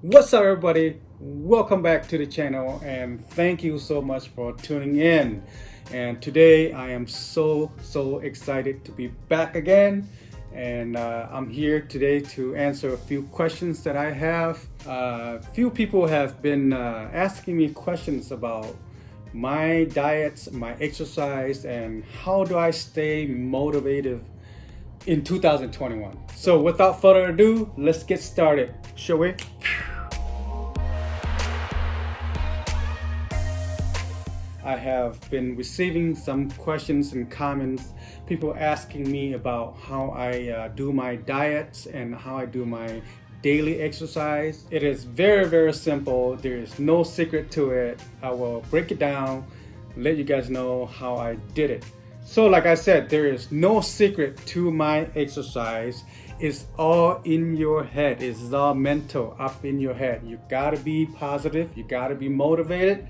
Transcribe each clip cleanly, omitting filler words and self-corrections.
What's up, everybody? Welcome back to the channel, and thank you so much for tuning in. And today I am so excited to be back again, and I'm here today to answer a few questions that I have. Few people have been asking me questions about my diets, my exercise, and how do I stay motivated in 2021. So without further ado, let's get started, shall we? I have been receiving some questions and comments, people asking me about how I do my diets and how I do my daily exercise. It is very simple. There is no secret to it. I will break it down, let you guys know how I did it. So like I said, there is no secret to my exercise. It's all in your head. It's all mental, up in your head. You gotta be positive. You gotta be motivated.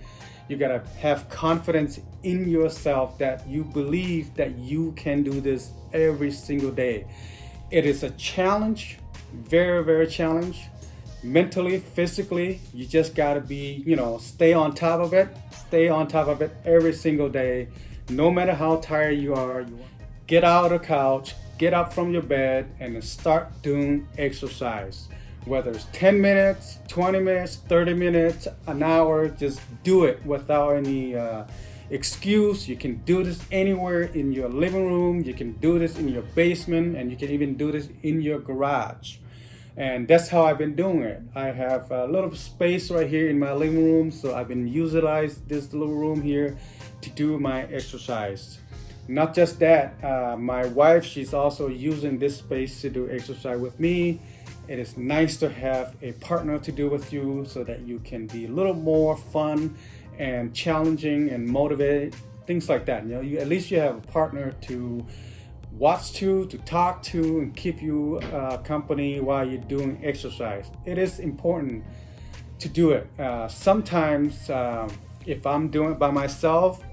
You gotta have confidence in yourself that you believe that you can do this every single day. It is a challenge, very challenge. Mentally, physically, you just gotta be, stay on top of it. Stay on top of it every single day. No matter how tired you are, get out of the couch, get up from your bed, and start doing exercise. Whether it's 10 minutes, 20 minutes, 30 minutes, an hour, just do it without any excuse. You can do this anywhere in your living room, you can do this in your basement, and you can even do this in your garage. And that's how I've been doing it. I have a little space right here in my living room, so I've been utilizing this little room here to do my exercise. Not just that, my wife, she's also using this space to do exercise with me. It is nice to have a partner to do with you so that you can be a little more fun and challenging and motivated, things like that. At least you have a partner to watch to talk to, and keep you company while you're doing exercise. It is important to do it. Sometimes if I'm doing it by myself,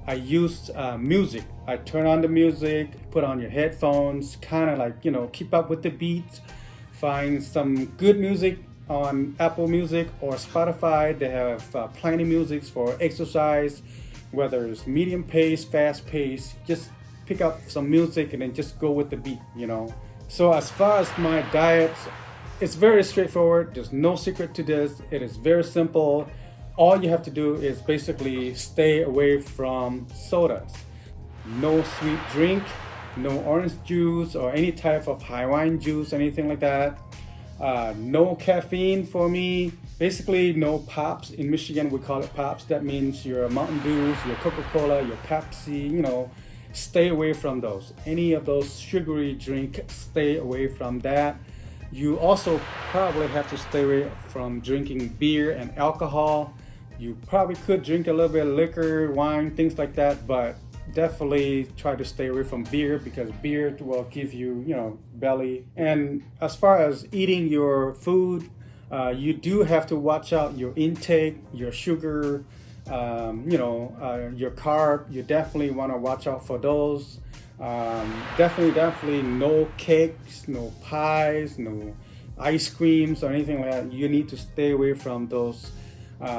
I use music. I turn on the music, put on your headphones, kind of like, keep up with the beats. Find some good music on Apple Music or Spotify. They have plenty of music for exercise, whether it's medium pace, fast pace. Just pick up some music and then just go with the beat, So as far as my diet, it's very straightforward. There's no secret to this. It is very simple. All you have to do is basically stay away from sodas. No sweet drink, no orange juice or any type of Hawaiian juice, anything like that. No caffeine for me. Basically, no pops. In Michigan, we call it pops. That means your Mountain Dews, your Coca-Cola, your Pepsi, stay away from those. Any of those sugary drink, stay away from that. You also probably have to stay away from drinking beer and alcohol. You probably could drink a little bit of liquor, wine, things like that, but definitely try to stay away from beer because beer will give you, belly. And as far as eating your food, you do have to watch out your intake, your sugar, your carb. You definitely want to watch out for those. Definitely no cakes, no pies, no ice creams or anything like that. You need to stay away from those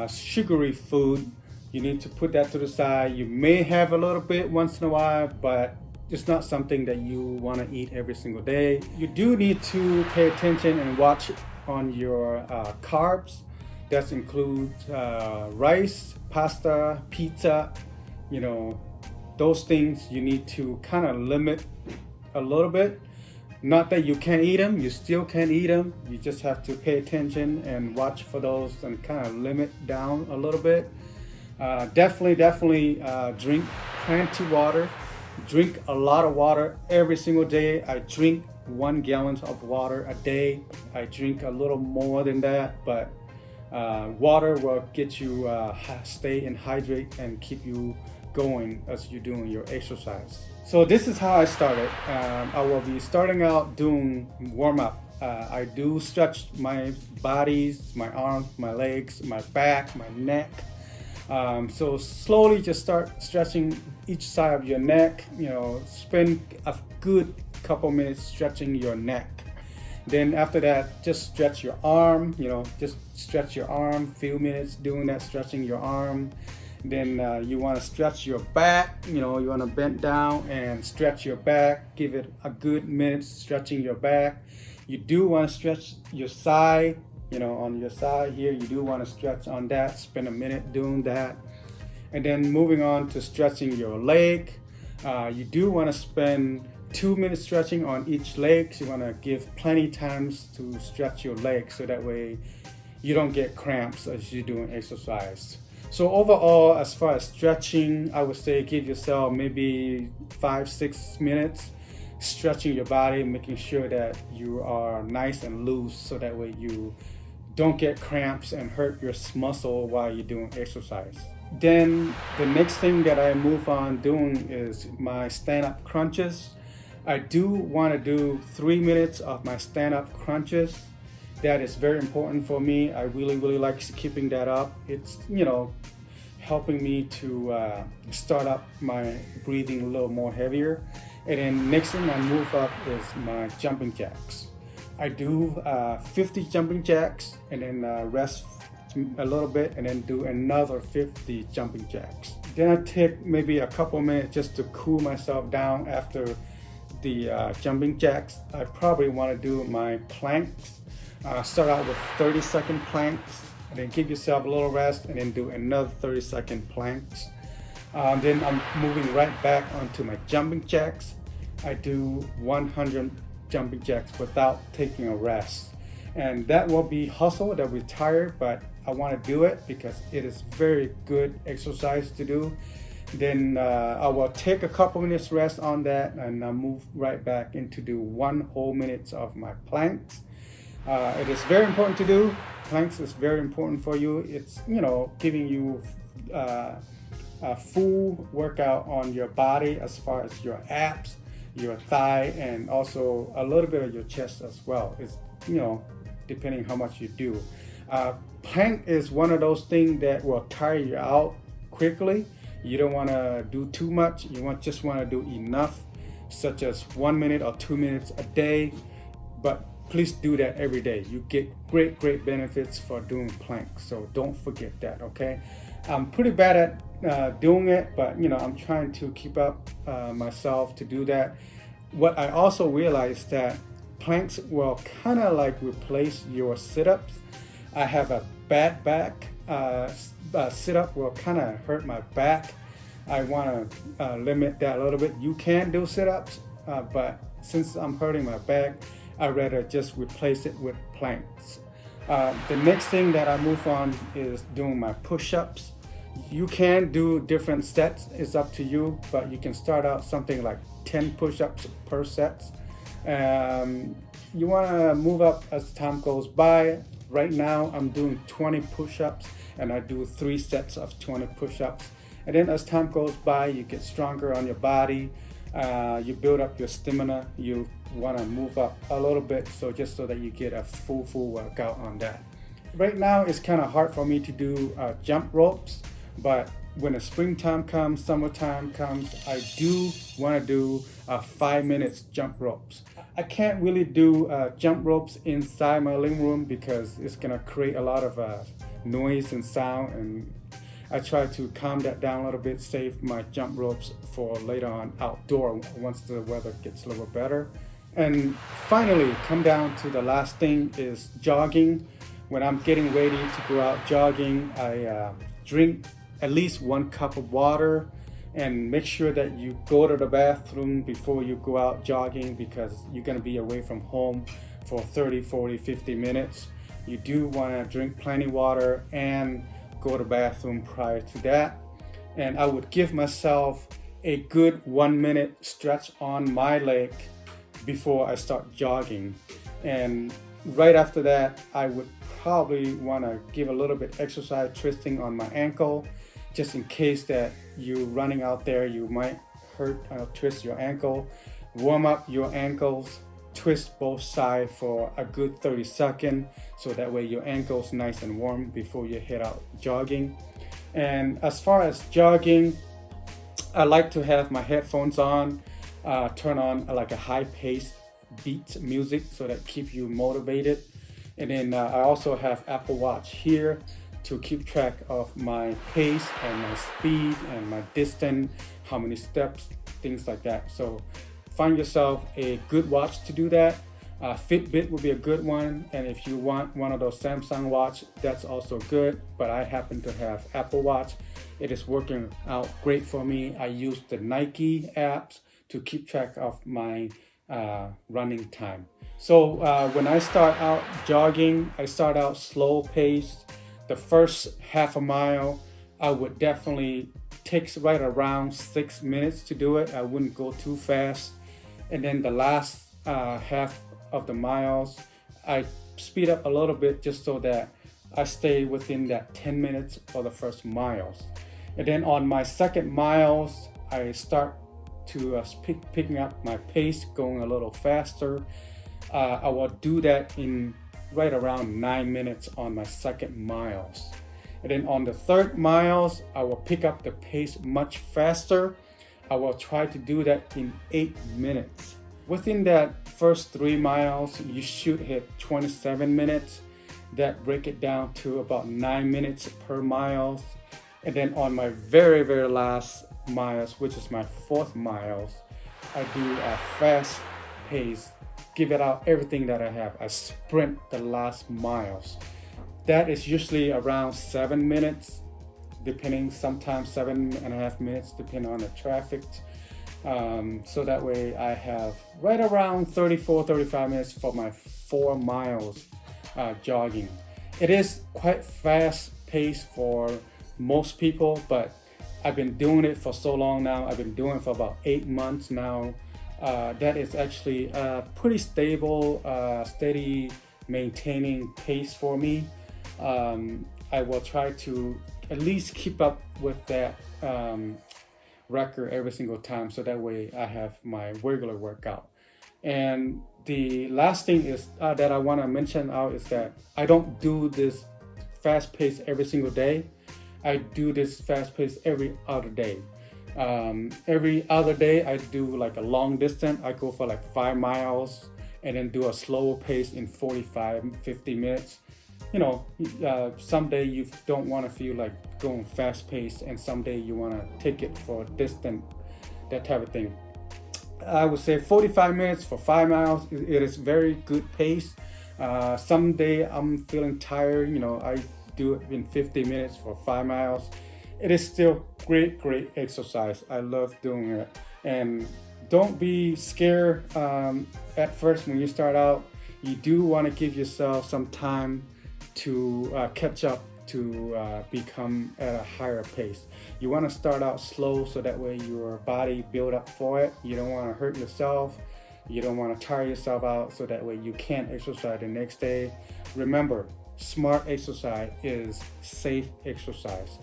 sugary food. You need to put that to the side. You may have a little bit once in a while, but it's not something that you want to eat every single day. You do need to pay attention and watch on your carbs. That includes rice, pasta, pizza, those things you need to kind of limit a little bit. Not that you can't eat them, you still can eat them. You just have to pay attention and watch for those and kind of limit down a little bit. Definitely drink plenty water. Drink a lot of water every single day. I drink 1 gallon of water a day. I drink a little more than that, but water will get you stay and hydrate and keep you going as you're doing your exercise. So this is how I started. I will be starting out doing warm-up. I do stretch my bodies, my arms, my legs, my back, my neck. So slowly just start stretching each side of your neck. Spend a good couple minutes stretching your neck. Then after that, just stretch your arm, just stretch your arm, few minutes doing that, stretching your arm. Then you want to stretch your back, you want to bend down and stretch your back. Give it a good minute stretching your back. You do want to stretch your side, on your side here, you do want to stretch on that, spend a minute doing that. And then moving on to stretching your leg. You do want to spend 2 minutes stretching on each leg. So you want to give plenty times to stretch your legs so that way you don't get cramps as you're doing exercise. So overall, as far as stretching, I would say give yourself maybe 5-6 minutes stretching your body, making sure that you are nice and loose so that way you don't get cramps and hurt your muscle while you're doing exercise. Then the next thing that I move on doing is my stand-up crunches. I do want to do 3 minutes of my stand-up crunches. That is very important for me. I really like keeping that up. It's, helping me to start up my breathing a little more heavier. And then next thing I move up is my jumping jacks. I do 50 jumping jacks and then rest a little bit and then do another 50 jumping jacks. Then I take maybe a couple minutes just to cool myself down after the jumping jacks. I probably want to do my planks. Start out with 30-second planks and then give yourself a little rest and then do another 30-second planks. Then I'm moving right back onto my jumping jacks. I do 100 jumping jacks without taking a rest. And that will be hustle, that will be tired, but I want to do it because it is very good exercise to do. Then I will take a couple minutes rest on that and I'll move right back into do 1 whole minute of my planks. It is very important to do. Planks is very important for you. It's, giving you a full workout on your body as far as your abs, your thigh, and also a little bit of your chest as well. It's, depending how much you do. Plank is one of those things that will tire you out quickly. You don't want to do too much. You just want to do enough, such as 1 minute or 2 minutes a day. But please do that every day. You get great benefits for doing planks. So don't forget that, okay? I'm pretty bad at doing it, but I'm trying to keep up myself to do that. What I also realized that planks will kind of like replace your sit-ups. I have a bad back. Sit-up will kind of hurt my back. I want to limit that a little bit. You can do sit-ups, but since I'm hurting my back, I'd rather just replace it with planks. The next thing that I move on is doing my push-ups. You can do different sets, it's up to you, but you can start out something like 10 push-ups per set. You want to move up as time goes by. Right now I'm doing 20 push-ups and I do 3 sets of 20 push-ups. And then as time goes by, you get stronger on your body, you build up your stamina, you want to move up a little bit so that you get a full workout on that. Right now it's kind of hard for me to do jump ropes, but when the springtime comes, summertime comes, I do want to do 5 minutes jump ropes. I can't really do jump ropes inside my living room because it's gonna create a lot of noise and sound, and I try to calm that down a little bit, save my jump ropes for later on outdoor once the weather gets a little better. And finally, come down to the last thing is jogging. When I'm getting ready to go out jogging, I drink at least 1 cup of water and make sure that you go to the bathroom before you go out jogging because you're going to be away from home for 30, 40, 50 minutes. You do want to drink plenty of water and go to the bathroom prior to that. And I would give myself a good 1 minute stretch on my leg before I start jogging. And right after that, I would probably want to give a little bit exercise twisting on my ankle, just in case that you're running out there, you might twist your ankle. Warm up your ankles, twist both sides for a good 30 seconds, so that way your ankle's nice and warm before you head out jogging. And as far as jogging, I like to have my headphones on, turn on like a high-paced beats music so that keep you motivated. And then I also have Apple Watch here to keep track of my pace and my speed and my distance, how many steps, things like that. So find yourself a good watch to do that. Fitbit would be a good one, and if you want one of those Samsung watch, that's also good, but I happen to have Apple Watch. It is working out great for me. I use the Nike apps to keep track of my running time. So when I start out jogging, I start out slow pace. The first half a mile, I would definitely take right around 6 minutes to do it. I wouldn't go too fast. And then the last half of the miles, I speed up a little bit just so that I stay within that 10 minutes for the first miles. And then on my second miles, I start to picking up my pace, going a little faster. I will do that in right around 9 minutes on my second miles. And then on the third miles, I will pick up the pace much faster. I will try to do that in 8 minutes. Within that first 3 miles, you should hit 27 minutes. That break it down to about 9 minutes per mile. And then on my very, very last miles, which is my fourth miles, I do a fast pace, give it out everything that I have. I sprint the last miles. That is usually around 7 minutes, depending, sometimes 7.5 minutes, depending on the traffic. So that way I have right around 35 minutes for my 4 miles jogging. It is quite fast paced for most people, but I've been doing it for so long now. I've been doing it for about 8 months now. That is actually a pretty stable, steady, maintaining pace for me. I will try to at least keep up with that record every single time, so that way I have my regular workout. And the last thing is that I want to mention out is that I don't do this fast pace every single day. I do this fast pace every other day. Every other day I do like a long distance. I go for like 5 miles and then do a slower pace in 45-50 minutes. You know, someday you don't want to feel like going fast paced, and someday you want to take it for distant, that type of thing. I would say 45 minutes for 5 miles. It is very good pace. Someday I'm feeling tired, you know, I do it in 50 minutes for 5 miles. It is still great exercise. I love doing it. And don't be scared at first when you start out. You do want to give yourself some time to catch up, to become at a higher pace. You want to start out slow so that way your body build up for it. You don't want to hurt yourself. You don't want to tire yourself out, so that way you can't exercise the next day. Remember, smart exercise is safe exercise.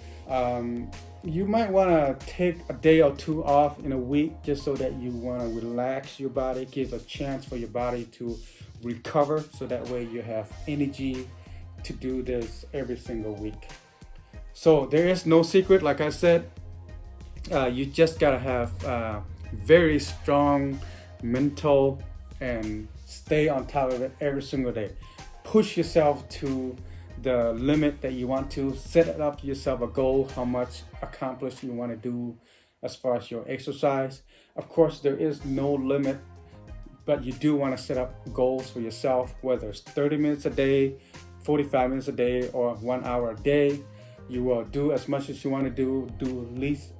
You might want to take a day or 2 off in a week just so that you want to relax your body, give a chance for your body to recover, so that way you have energy to do this every single week. So there is no secret, like I said. You just gotta have very strong mental and stay on top of it every single day. Push yourself to the limit that you want to. Set up yourself a goal, how much accomplished you want to do as far as your exercise. Of course, there is no limit, but you do want to set up goals for yourself, whether it's 30 minutes a day, 45 minutes a day, or 1 hour a day. You will do as much as you want to do least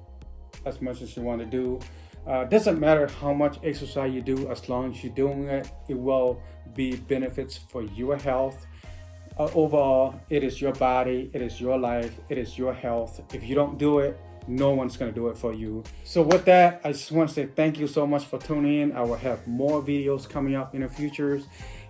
as much as you want to do. Doesn't matter how much exercise you do, as long as you're doing it, it will be benefits for your health. Overall, it is your body, it is your life, it is your health. If you don't do it, no one's going to do it for you. So with that, I just want to say thank you so much for tuning in. I will have more videos coming up in the future.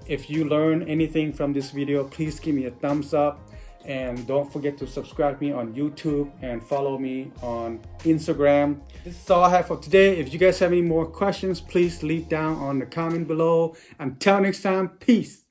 If you learn anything from this video, please give me a thumbs up, and don't forget to subscribe me on YouTube and follow me on Instagram. This is all I have for today. If you guys have any more questions, please leave down on the comment below. Until next time, peace.